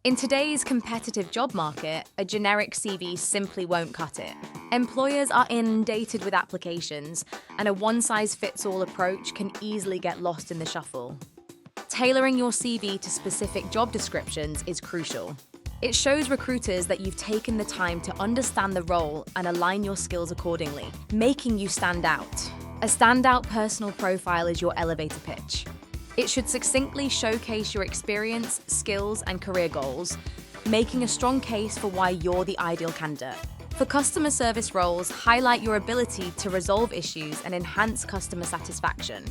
In today's competitive job market, a generic CV simply won't cut it. Employers are inundated with applications, and a one-size-fits-all approach can easily get lost in the shuffle. Tailoring your CV to specific job descriptions is crucial. It shows recruiters that you've taken the time to understand the role and align your skills accordingly, making you stand out. A standout personal profile is your elevator pitch. It should succinctly showcase your experience, skills, and career goals, making a strong case for why you're the ideal candidate. For customer service roles, highlight your ability to resolve issues and enhance customer satisfaction.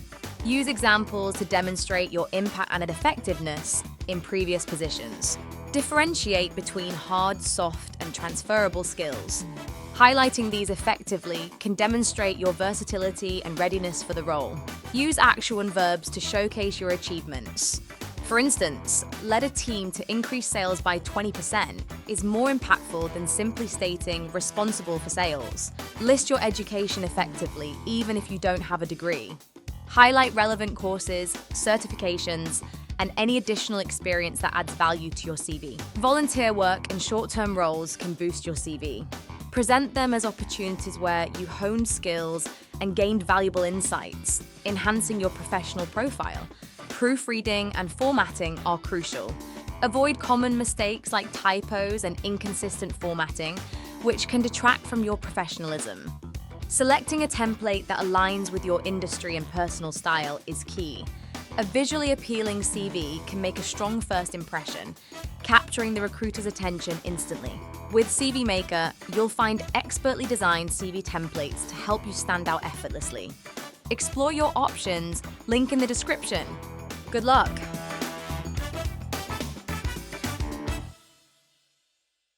Use examples to demonstrate your impact and effectiveness in previous positions. Differentiate between hard, soft, and transferable skills. Highlighting these effectively can demonstrate your versatility and readiness for the role. Use actual and verbs to showcase your achievements. For instance, led a team to increase sales by 20% is more impactful than simply stating responsible for sales. List your education effectively, even if you don't have a degree. Highlight relevant courses, certifications, and any additional experience that adds value to your CV. Volunteer work and short-term roles can boost your CV. Present them as opportunities where you honed skills and gained valuable insights, enhancing your professional profile. Proofreading and formatting are crucial. Avoid common mistakes like typos and inconsistent formatting, which can detract from your professionalism. Selecting a template that aligns with your industry and personal style is key. A visually appealing CV can make a strong first impression, capturing the recruiter's attention instantly. With CVMaker, you'll find expertly designed CV templates to help you stand out effortlessly. Explore your options, link in the description. Good luck!